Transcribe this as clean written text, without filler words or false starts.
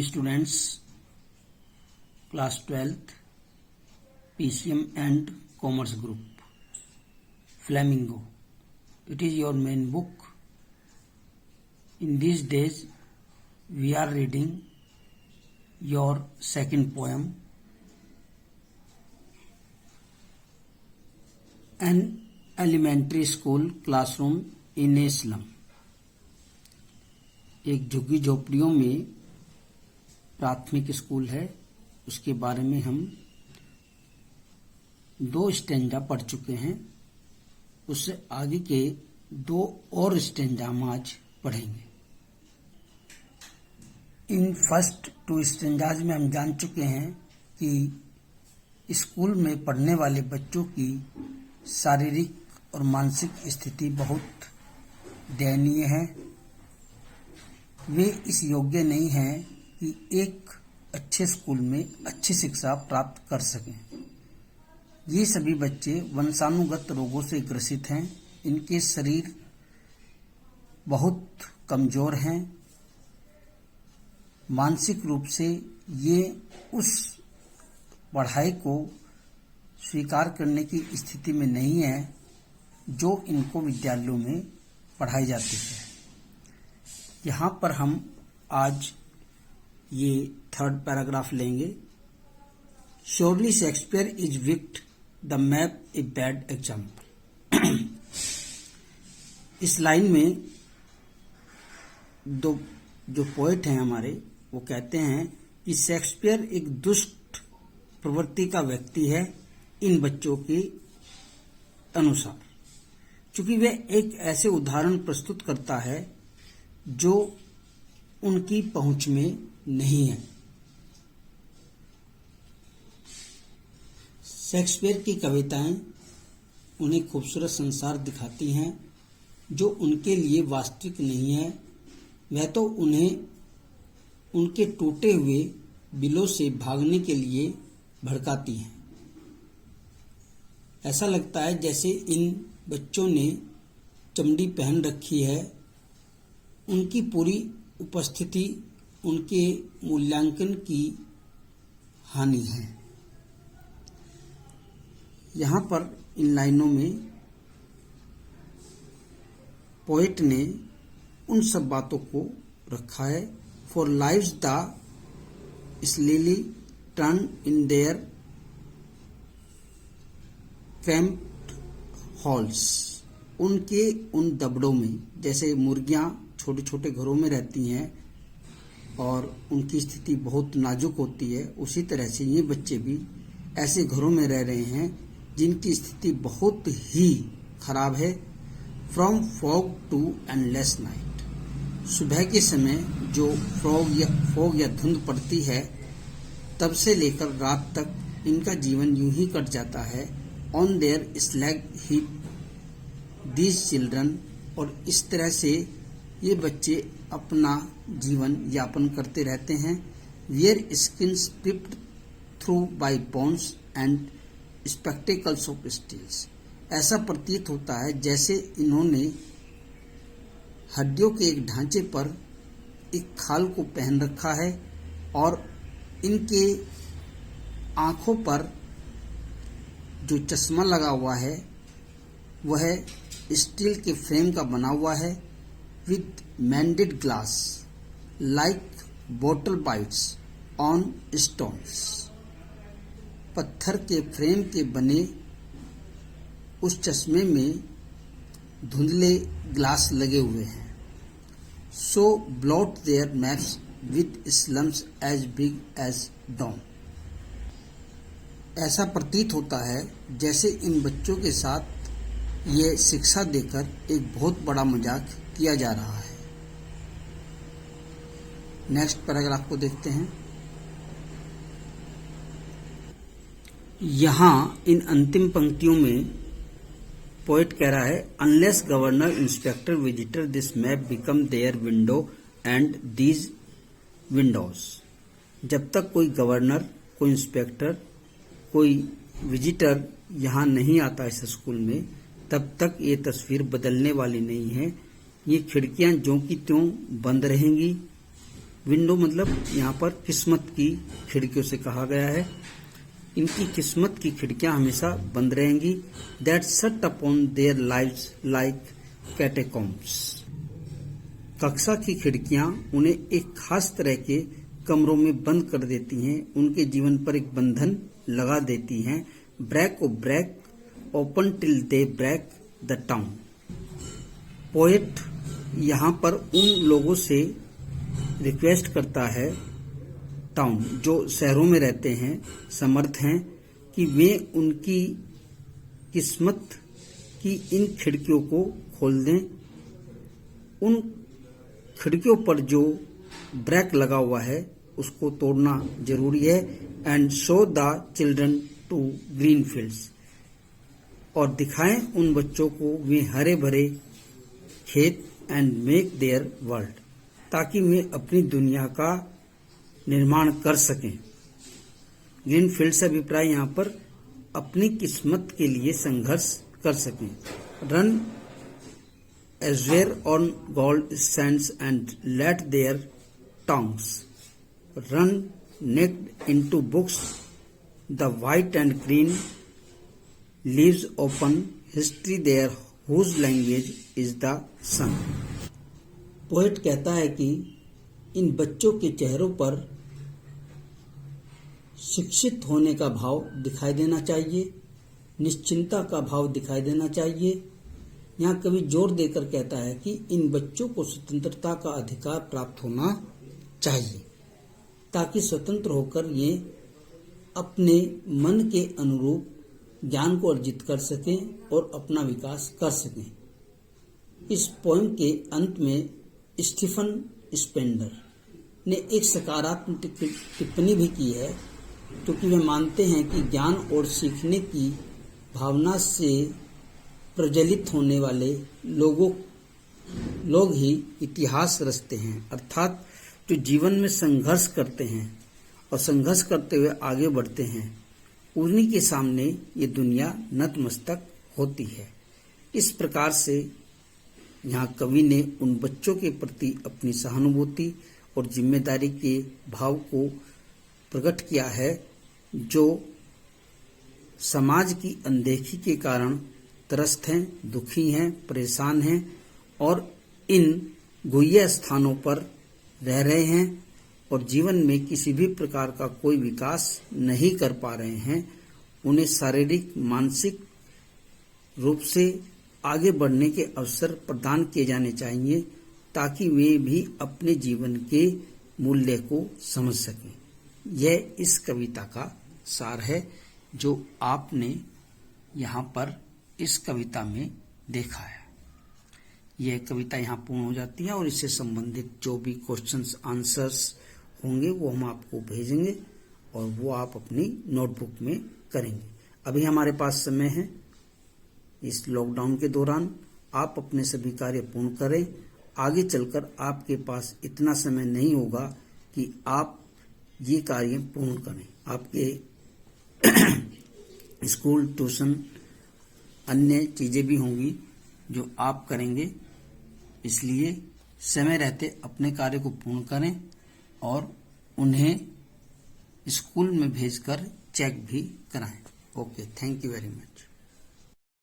Dear students, class 12th, PCM and Commerce Group, Flamingo. It is your main book. In these days, we are reading your second poem, An Elementary School Classroom in a Slum. एक झुग्गी झोपड़ियों में प्राथमिक school है, उसके बारे में हम 2 स्टेंजा पढ़ चुके हैं। उससे आगे के 2 और स्टेंजा हम आज पढ़ेंगे। इन फर्स्ट 2 स्टेंजाज में हम जान चुके हैं कि स्कूल में पढ़ने वाले बच्चों की शारीरिक और मानसिक स्थिति बहुत दयनीय है। वे इस योग्य नहीं हैं कि एक अच्छे स्कूल में अच्छी शिक्षा प्राप्त कर सकें। ये सभी बच्चे वंशानुगत रोगों से ग्रसित हैं। इनके शरीर बहुत कमजोर हैं। मानसिक रूप से ये उस पढ़ाई को स्वीकार करने की स्थिति में नहीं है जो इनको विद्यालयों में पढ़ाई जाती है। यहाँ पर हम आज ये 3rd पैराग्राफ लेंगे। Surely Shakespeare is wicked the map a bad example. इस लाइन में जो पोएट हैं हमारे, वो कहते हैं कि शेक्सपियर एक दुष्ट प्रवृत्ति का व्यक्ति है इन बच्चों के अनुसार, क्योंकि वह एक ऐसे उदाहरण प्रस्तुत करता है जो उनकी पहुंच में नहीं है। शेक्सपियर की कविताएं उन्हें खूबसूरत संसार दिखाती हैं जो उनके लिए वास्तविक नहीं है। वह तो उन्हें उनके टूटे हुए बिलों से भागने के लिए भड़काती हैं। ऐसा लगता है जैसे इन बच्चों ने चमड़ी पहन रखी है। उनकी पूरी उपस्थिति उनके मूल्यांकन की हानि है। यहाँ पर इन लाइनों में पोएट ने उन सब बातों को रखा है। For lives the स्लीली turn in their cramped halls. उनके उन दबड़ों में, जैसे मुर्गियां छोटे छोटे घरों में रहती हैं और उनकी स्थिति बहुत नाजुक होती है, उसी तरह से ये बच्चे भी ऐसे घरों में रह रहे हैं जिनकी स्थिति बहुत ही खराब है। From fog to endless night. सुबह के समय जो फॉग या धुंध पड़ती है, तब से लेकर रात तक इनका जीवन यूं ही कट जाता है। On their slag heap these children. और इस तरह से ये बच्चे अपना जीवन यापन करते रहते हैं। Where skins peeped through by bones and spectacles of steels. ऐसा प्रतीत होता है जैसे इन्होंने हड्डियों के एक ढांचे पर एक खाल को पहन रखा है और इनके आंखों पर जो चश्मा लगा हुआ है वह स्टील के फ्रेम का बना हुआ है, with mended glass like bottle bites on stones। पत्थर के फ्रेम के बने उस चश्मे में धुंधले ग्लास लगे हुए हैं। So blot their maps with slums as big as dawn। ऐसा प्रतीत होता है जैसे इन बच्चों के साथ ये शिक्षा देकर एक बहुत बड़ा मजाक किया जा रहा है। नेक्स्ट पैराग्राफ को देखते हैं। यहां इन अंतिम पंक्तियों में पोएट कह रहा है, unless governor inspector visitor this map become their window and these Windows. जब तक कोई गवर्नर, कोई इंस्पेक्टर, कोई विजिटर यहां नहीं आता इस स्कूल में, तब तक ये तस्वीर बदलने वाली नहीं है। ये खिड़कियां ज्यों की त्यों बंद रहेंगी, विंडो मतलब यहाँ पर किस्मत की खिड़कियों से कहा गया है। इनकी किस्मत की खिड़कियां हमेशा बंद रहेंगी। That shut upon their lives like catacombs. कक्षा की खिड़कियां उन्हें एक खास तरह के कमरों में बंद कर देती हैं, उनके जीवन पर एक बंधन लगा देती हैं। Break o break open till they break the town. Poet यहाँ पर उन लोगों से रिक्वेस्ट करता है, टाउन जो शहरों में रहते हैं, समर्थ हैं, कि वे उनकी किस्मत की इन खिड़कियों को खोल दें। उन खिड़कियों पर जो ब्रेक लगा हुआ है उसको तोड़ना जरूरी है। And show the children to green fields. और दिखाएं उन बच्चों को वे हरे भरे खेत एंड मेक देयर वर्ल्ड, ताकि वे अपनी दुनिया का निर्माण कर सकें। ग्रीन फील्ड से अभिप्राय यहाँ पर अपनी किस्मत के लिए संघर्ष कर सकें। रन एजवेयर on gold sands and let their tongues run naked into books the white and green leaves open history theirs whose language is the sun. Poet कहता है कि इन बच्चों के चेहरों पर शिक्षित होने का भाव दिखाई देना चाहिए, निश्चिंता का भाव दिखाई देना चाहिए। यहाँ कवि जोर देकर कहता है कि इन बच्चों को स्वतंत्रता का अधिकार प्राप्त होना चाहिए, ताकि स्वतंत्र होकर ये अपने मन के अनुरूप ज्ञान को अर्जित कर सकें और अपना विकास कर सकें। इस पोएम के अंत में स्टीफन स्पेंडर ने एक सकारात्मक टिप्पणी भी की है, क्योंकि वे मानते हैं कि ज्ञान और सीखने की भावना से प्रज्वलित होने वाले लोग ही इतिहास रचते हैं। अर्थात जो जीवन में संघर्ष करते हैं और संघर्ष करते हुए आगे बढ़ते हैं, उन्हीं के सामने ये दुनिया नतमस्तक होती है। इस प्रकार से यहाँ कवि ने उन बच्चों के प्रति अपनी सहानुभूति और जिम्मेदारी के भाव को प्रकट किया है, जो समाज की अनदेखी के कारण त्रस्त हैं, दुखी हैं, परेशान हैं और इन गुह्य स्थानों पर रह रहे हैं और जीवन में किसी भी प्रकार का कोई विकास नहीं कर पा रहे हैं। उन्हें शारीरिक मानसिक रूप से आगे बढ़ने के अवसर प्रदान किए जाने चाहिए, ताकि वे भी अपने जीवन के मूल्य को समझ सकें। यह इस कविता का सार है जो आपने यहाँ पर इस कविता में देखा है। यह कविता यहाँ पूर्ण हो जाती है और इससे संबंधित जो भी क्वेश्चंस आंसर्स होंगे वो हम आपको भेजेंगे और वो आप अपनी नोटबुक में करेंगे। अभी हमारे पास समय है। इस लॉकडाउन के दौरान आप अपने सभी कार्य पूर्ण करें। आगे चलकर आपके पास इतना समय नहीं होगा कि आप ये कार्य पूर्ण करें। आपके स्कूल, ट्यूशन, अन्य चीजें भी होंगी जो आप करेंगे। इसलिए समय रहते अपने कार्य को पूर्ण करें और उन्हें स्कूल में भेजकर चेक भी कराएं। Okay, thank you very much.